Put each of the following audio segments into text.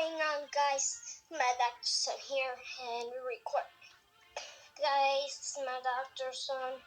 going on, guys? My doctor's son here and we record. Guys, this is my doctor's son.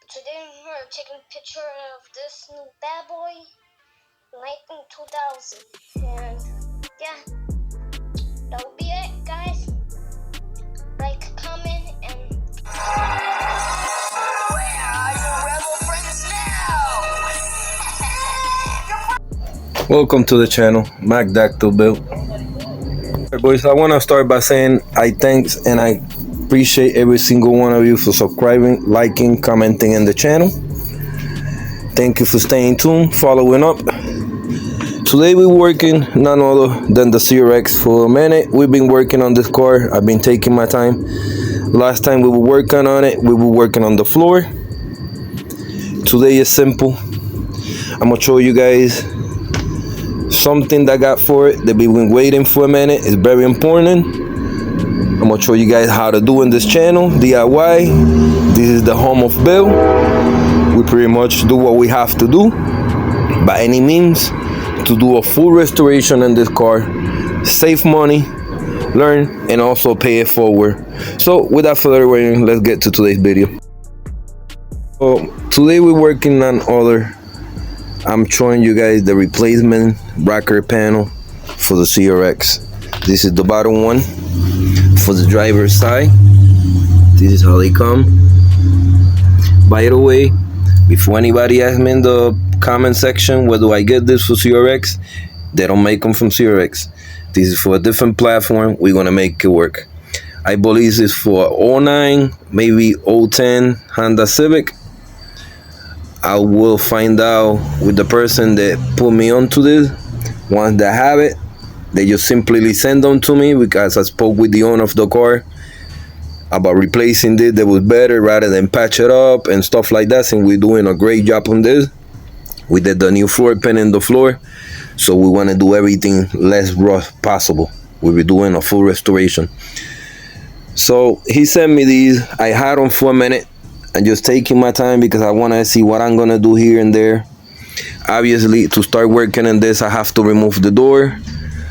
Today we're taking a picture of this new bad boy, Lightning 2000. And yeah, that will be it, guys. Like, comment, and where are your rebel friends now? Welcome to the channel, Mac Dactyl Built. Alright, boys, I want to start by saying I thanks and I appreciate every single one of you for subscribing, liking, commenting in the channel. Thank you for staying tuned, following up. Today we're working none other than the CRX. For a minute we've been working on this car. I've been taking my time. Last time we were working on it, we were working on the floor. Today is simple. I'm gonna show you guys something that I got for it that we've been waiting for a minute. It's very important. I'm gonna show you guys how to do in this channel, DIY. This is the home of Bill. We pretty much do what we have to do by any means to do a full restoration in this car, save money, learn, and also pay it forward. So without further ado, let's get to today's video. So today we're working on I'm showing you guys the replacement rocker panel for the CRX. This is the bottom one for the driver's side. This is how they come. By the way, before anybody asks me in the comment section where do I get this for CRX, they don't make them from CRX. This is for a different platform. We're gonna make it work. I believe this is for 09, maybe 010 Honda Civic. I will find out with the person that put me onto this. Once they have it, they just simply send them to me, because I spoke with the owner of the car about replacing this that was better rather than patch it up and stuff like that. And we're doing a great job on this. We did the new floor pan in the floor, so we want to do everything less rough possible. We'll be doing a full restoration. So he sent me these. I had them for a minute. I'm just taking my time because I want to see what I'm going to do here and there. Obviously, to start working on this, I have to remove the door.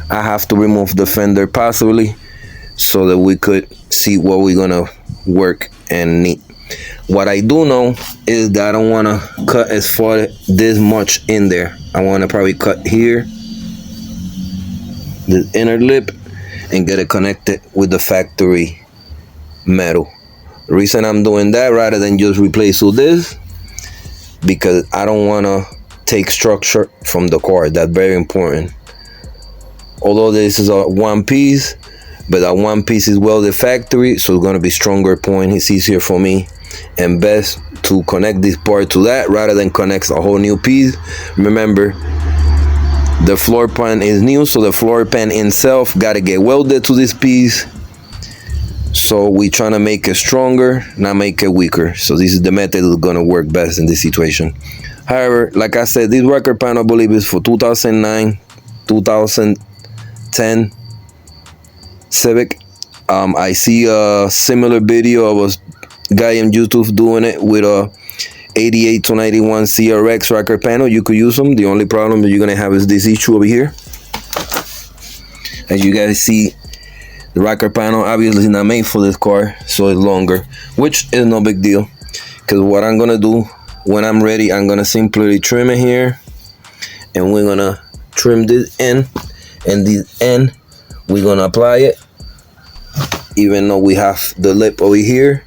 I have to remove the fender possibly, so that we could see what we're going to work and need. What I do know is that I don't want to cut as far this much in there. I want to probably cut here, the inner lip, and get it connected with the factory metal. The reason I'm doing that rather than just replace all this, because I don't want to take structure from the car. That's very important. Although this is a one piece, but that one piece is welded factory, so it's going to be stronger point. It's easier for me and best to connect this part to that rather than connect a whole new piece. Remember, the floor pan is new, so the floor pan itself got to get welded to this piece. So we're trying to make it stronger, not make it weaker. So this is the method that's going to work best in this situation. However, like I said, this rocker panel I believe is for 2009, 2010 Civic. I see a similar video of a guy on YouTube doing it with a 88 to 91 CRX rocker panel. You could use them. The only problem that you're going to have is this issue over here. As you guys see, the rocker panel obviously is not made for this car, so it's longer, which is no big deal. Because what I'm gonna do when I'm ready, I'm gonna simply trim it here, and we're gonna trim this end, and this end we're gonna apply it. Even though we have the lip over here,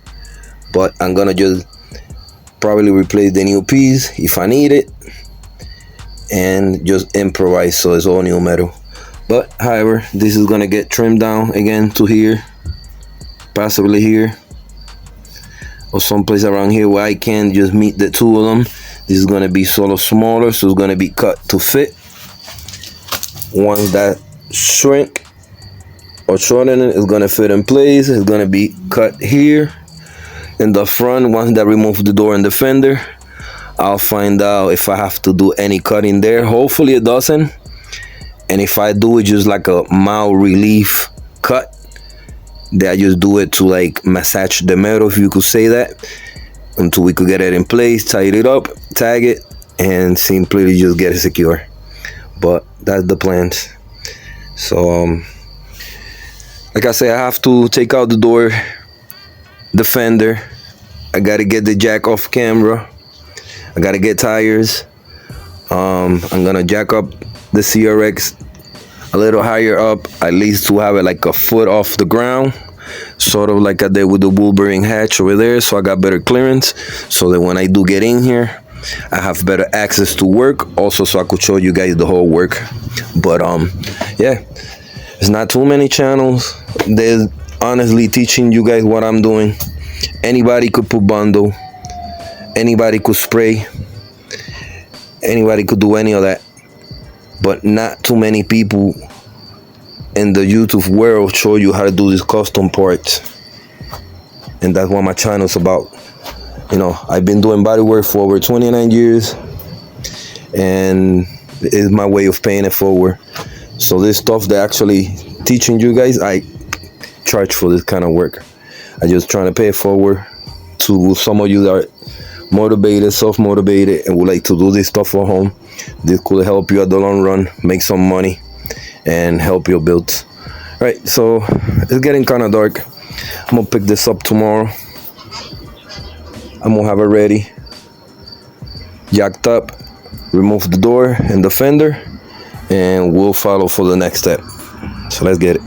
but I'm gonna just probably replace the new piece if I need it, and just improvise so it's all new metal. But however, this is gonna get trimmed down again to here, possibly here, or someplace around here where I can just meet the two of them. This is gonna be sort of smaller, so it's gonna be cut to fit. Once that shrink or shorten it, it's gonna fit in place. It's gonna be cut here in the front. Once that remove the door and the fender, I'll find out if I have to do any cutting there. Hopefully it doesn't. And if I do it just like a mild relief cut, then I just do it to like massage the metal, if you could say that, until we could get it in place, tight it up, tag it, and simply just get it secure. But that's the plans. So like I say, I have to take out the door, the fender. I gotta get the jack off camera. I gotta get tires. I'm gonna jack up the CRX a little higher up, at least to have it like a foot off the ground, sort of like I did with the wheel bearing hatch over there, so I got better clearance, so that when I do get in here, I have better access to work, also so I could show you guys the whole work. But yeah, it's not too many channels. There's honestly teaching you guys what I'm doing. Anybody could put bundle, anybody could spray, anybody could do any of that, but not too many people in the YouTube world show you how to do these custom parts. And that's what my channel's about. You know, I've been doing body work for over 29 years, and it's my way of paying it forward. So this stuff that actually teaching you guys, I charge for this kind of work. I just trying to pay it forward to some of you that are motivated, self-motivated, and would like to do this stuff for home. This could help you at the long run, make some money, and help your builds. Right, so it's getting kind of dark. I'm gonna pick this up tomorrow. I'm gonna have it ready, jacked up, remove the door and the fender, and we'll follow for the next step. So let's get it.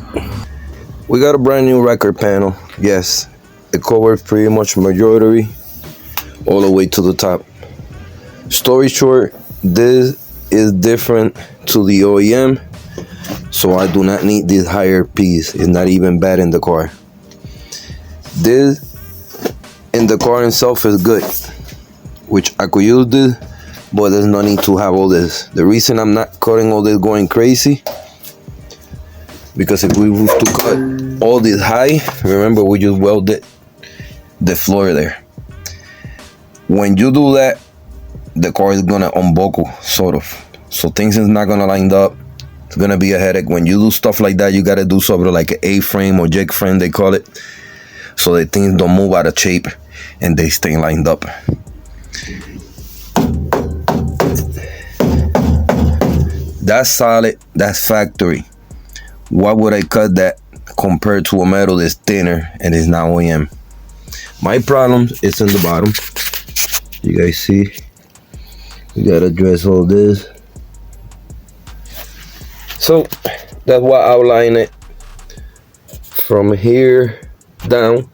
We got a brand new record panel. Yes, it covers pretty much majority all the way to the top. Story short, this is different to the OEM, so I do not need this higher piece. It's not even bad in the car. This in the car itself is good, which I could use this, but there's no need to have all this. The reason I'm not cutting all this going crazy, because if we were to cut all this high, remember we just welded the floor there. When you do that, the car is gonna unbuckle, sort of. So things is not gonna line up. It's gonna be a headache. When you do stuff like that, you gotta do sort of like an A-frame or jig frame, they call it, so that things don't move out of shape and they stay lined up. That's solid, that's factory. Why would I cut that compared to a metal that's thinner and is not OEM? My problem is in the bottom. You guys see, you gotta address all this. So that's why I outline it from here down,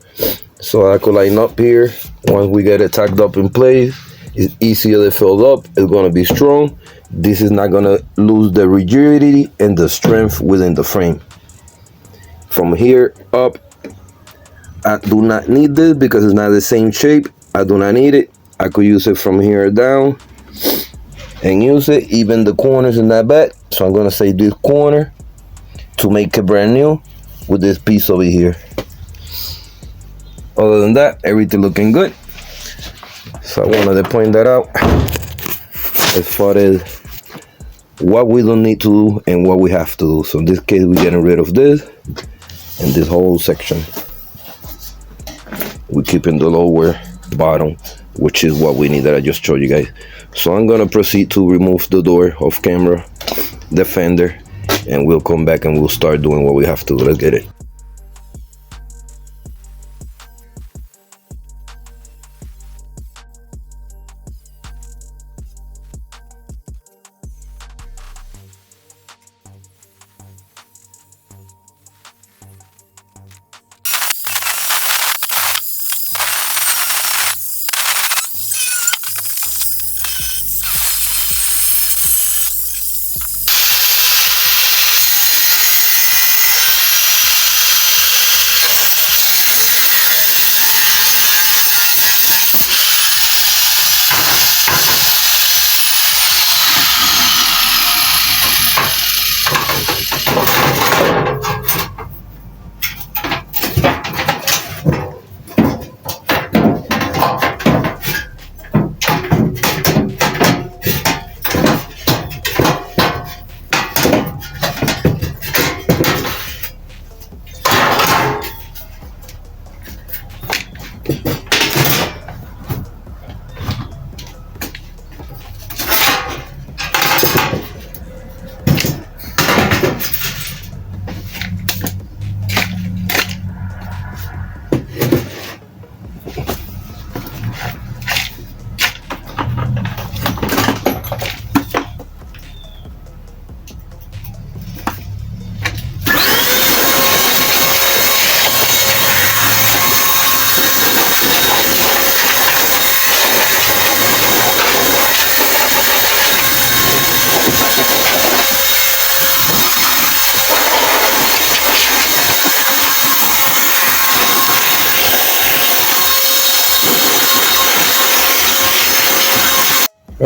so I could line up here. Once we get it tacked up in place, it's easier to fill up. It's gonna be strong. This is not gonna lose the rigidity and the strength within the frame. From here up, I do not need this because it's not the same shape. I do not need it. I could use it from here down and use it, even the corners in that back. So I'm gonna save this corner to make it brand new with this piece over here. Other than that, everything looking good. So I wanted to point that out as far as what we don't need to do and what we have to do. So in this case, we're getting rid of this and this whole section. We're keeping the lower bottom, which is what we need that I just showed you guys. So I'm gonna proceed to remove the door off camera, the fender, and we'll come back and we'll start doing what we have to do. Let's get it.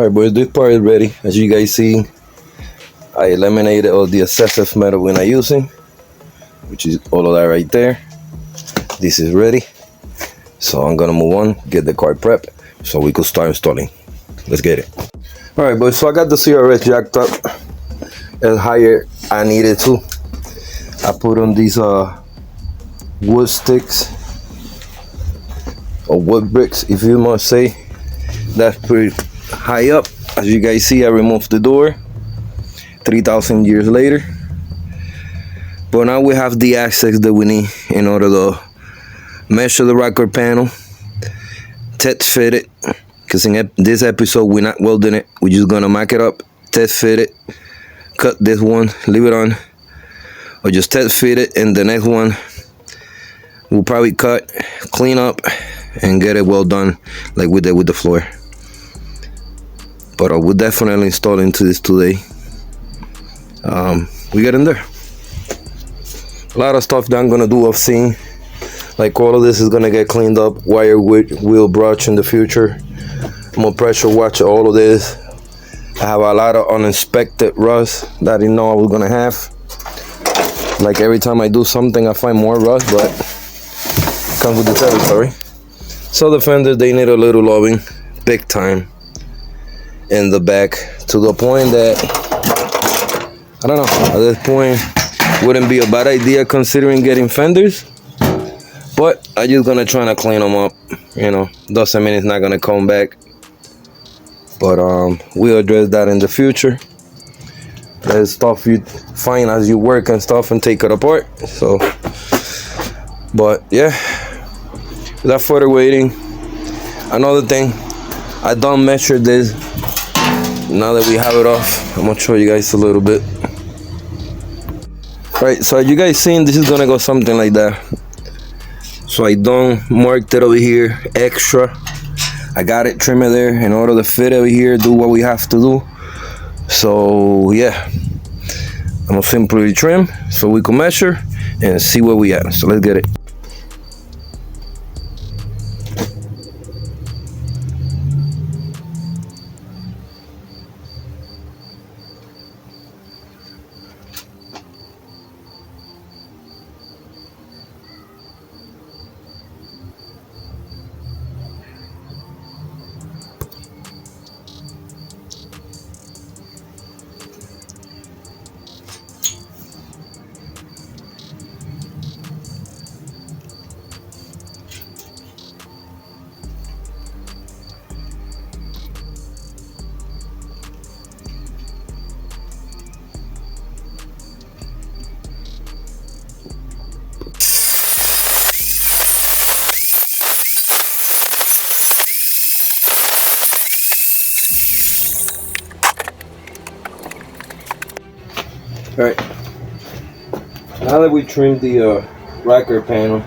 Alright boys, this part is ready. As you guys see, I eliminated all the excessive metal we're not using, which is all of that right there. This is ready. So I'm gonna move on, get the car prepped so we could start installing. Let's get it. Alright boys, so I got the CRS jacked up as higher I needed to. I put on these wood sticks or wood bricks, if you must say. That's pretty high up. As you guys see, I removed the door 3,000 years later, but now we have the access that we need in order to measure the rocker panel, test fit it, because in this episode we're not welding it, we're just gonna mark it up, test fit it, cut this one, leave it on, or just test fit it, and the next one we'll probably cut, clean up, and get it well done like we did with the floor. But we'll definitely install into this today. We get in there. A lot of stuff that I'm gonna do off scene. Like all of this is gonna get cleaned up, wire with wheel brush in the future. I'm gonna pressure wash all of this. I have a lot of uninspected rust that I didn't know I was gonna have. Like every time I do something, I find more rust, but it comes with the territory. So the fenders, they need a little loving, big time, in the back, to the point that, I don't know, at this point, wouldn't be a bad idea considering getting fenders. But I'm just gonna try to clean them up, you know, doesn't mean it's not gonna come back. But we'll address that in the future. There's stuff you find as you work and stuff and take it apart. So, but yeah, without further waiting, another thing, I don't measure this. Now that we have it off, I'm gonna show you guys a little bit. Right, so as you guys seen, this is gonna go something like that. So I don't mark it over here extra. I got it trimmed there in order to fit over here, do what we have to do. So yeah, I'm gonna simply trim so we can measure and see where we at. So let's get it. Alright, now that we trimmed the rocker panel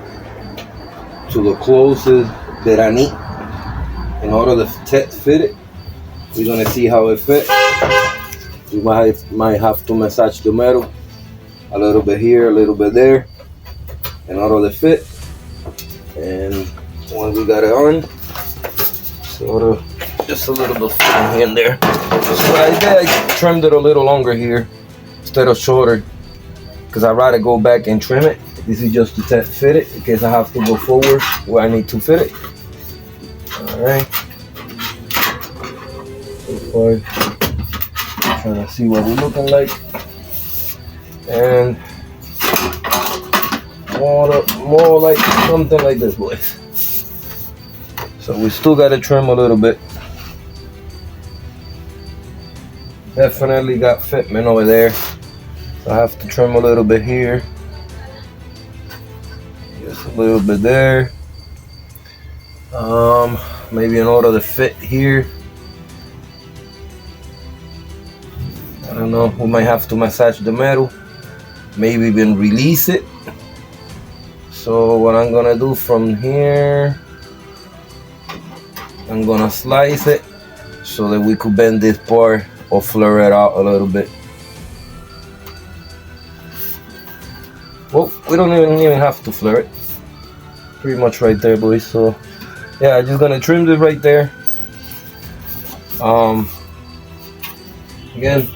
to the closest that I need in order to fit it, we're gonna see how it fits. We might have to massage the metal a little bit here, a little bit there in order to fit. And once we got it on, sort of just a little bit from here and there. So what I did, I trimmed it a little longer here instead of shorter, because I'd rather go back and trim it. This is just to fit it in case I have to go forward where I need to fit it. Alright. Trying to see what we're looking like. And more like something like this, boys. So we still got to trim a little bit. Definitely got fitment over there. So I have to trim a little bit here. Just a little bit there. Maybe in order to fit here. I don't know, we might have to massage the metal. Maybe even release it. So what I'm gonna do from here, I'm gonna slice it so that we could bend this part or flare it out a little bit. Well, we don't even have to flare it. Pretty much right there, boys. So yeah, I'm just gonna trim this right there. Again,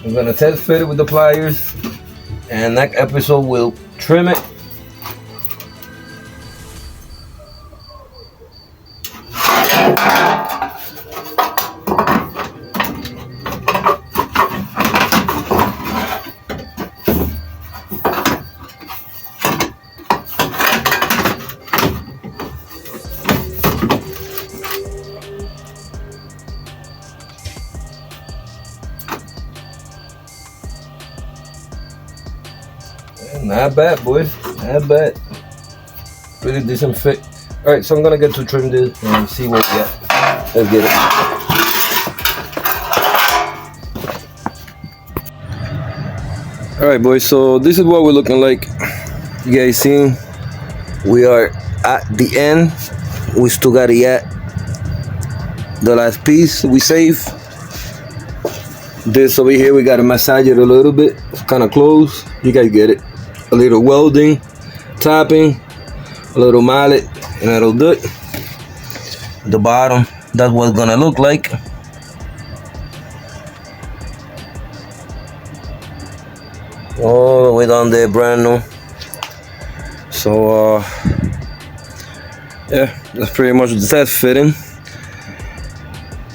I'm gonna test fit it with the pliers, and next episode we'll trim it. Not bad, boys. Not bad. Pretty decent fit. Alright, so I'm gonna get to trim this and see what we got. Let's get it. Alright, boys, so this is what we're looking like. You guys see, we are at the end. We still got it at the last piece we save. This over here, we gotta massage it a little bit. It's kind of close. You guys get it. A little welding, tapping, a little mallet, and that'll do it. The bottom, that's what it's gonna look like. All the way down there, brand new. So yeah, that's pretty much the test fitting.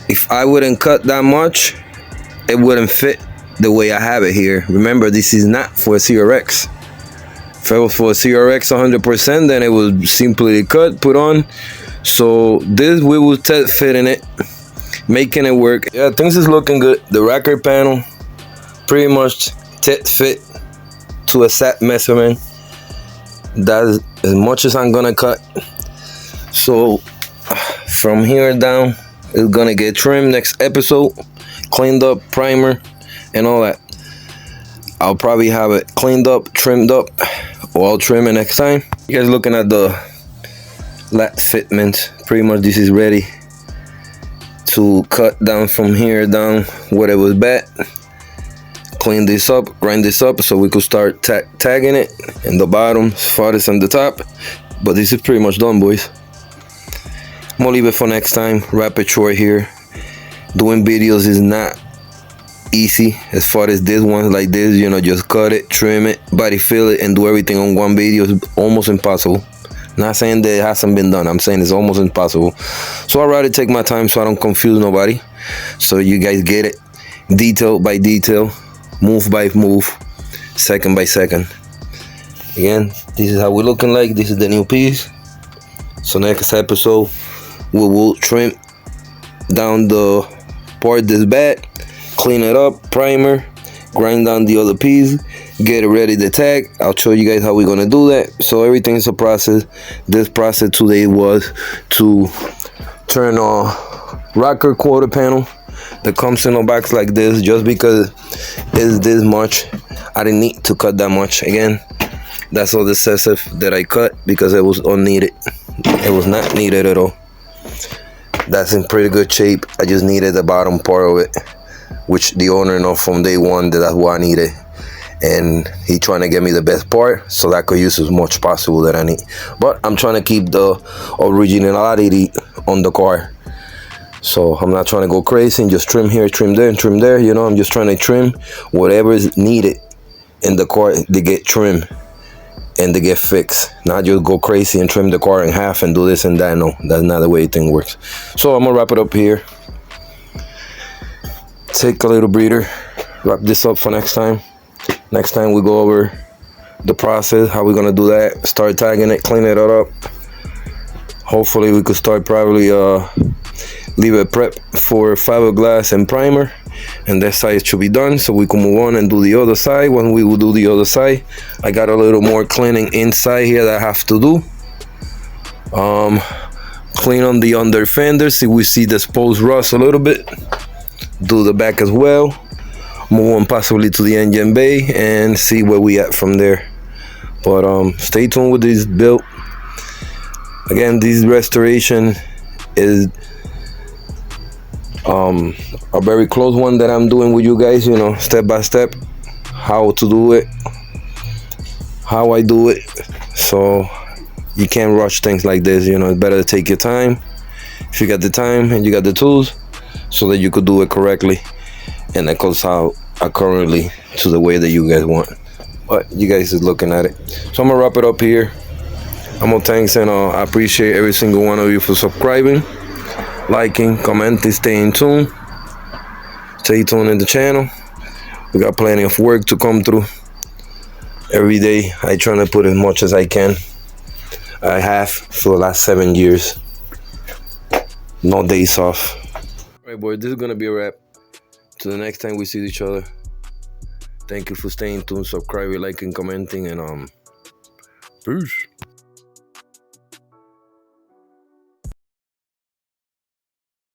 If I wouldn't cut that much, it wouldn't fit the way I have it here. Remember, this is not for a CRX. If it was for a CRX 100%, then it was simply cut, put on. So this, we will test fitting it, making it work. Yeah, things is looking good. The rocker panel, pretty much test fit to a set measurement. That's as much as I'm gonna cut. So from here down, it's gonna get trimmed next episode, cleaned up, primer, and all that. I'll probably have it cleaned up, trimmed up, or I'll trim it next time. You guys looking at the lat fitment. Pretty much this is ready to cut down from here down where it was bad. Clean this up, grind this up so we could start tagging it in the bottom as far as on the top. But this is pretty much done, boys. I'm gonna leave it for next time. Rapid short here. Doing videos is not easy as far as this one like this, you know, just cut it, trim it, body fill it, and do everything on one video is almost impossible. Not saying that it hasn't been done, I'm saying it's almost impossible. So I'd rather take my time so I don't confuse nobody, so you guys get it detail by detail, move by move, second by second. Again, this is how we're looking like. This is the new piece. So next episode we will trim down the part that's bad, clean it up, primer, grind down the other piece, get it ready to tag. I'll show you guys how we're gonna do that. So everything is a process. This process today was to turn on rocker quarter panel that comes in a box like this. Just because it's this much, I didn't need to cut that much. Again, that's all the excessive that I cut because it was unneeded. It was not needed at all. That's in pretty good shape. I just needed the bottom part of it, which the owner know from day one that that's what I needed, and he trying to get me the best part so that I could use as much possible that I need. But I'm trying to keep the originality on the car, so I'm not trying to go crazy and just trim here, trim there, and trim there. You know, I'm just trying to trim whatever is needed in the car to get trimmed and to get fixed, not just go crazy and trim the car in half and do this and that. No, that's not the way thing works. So I'm gonna wrap it up here, take a little breather, wrap this up for next time. Next time we go over the process, how we're gonna do that, start tagging it, clean it all up. Hopefully we could start probably leave it prep for fiberglass and primer, and that side should be done so we can move on and do the other side. When we will do the other side, I got a little more cleaning inside here that I have to do. Clean on the under fender, see we see the exposed rust a little bit, do the back as well, move on possibly to the engine bay and see where we at from there. But stay tuned with this build. Again, this restoration is a very close one that I'm doing with you guys, you know, step by step, how to do it, how I do it. So you can't rush things like this, you know. It's better to take your time if you got the time and you got the tools so that you could do it correctly and it goes out accordingly to the way that you guys want. But you guys is looking at it. So I'm gonna wrap it up here. I'm gonna thanks and I appreciate every single one of you for subscribing, liking, commenting, staying tuned. Stay tuned in the channel. We got plenty of work to come through. Every day I try to put as much as I can. I have for the last 7 years. No days off. Alright boys, this is gonna be a wrap. Till the next time we see each other. Thank you for staying tuned, subscribing, liking, commenting, and peace.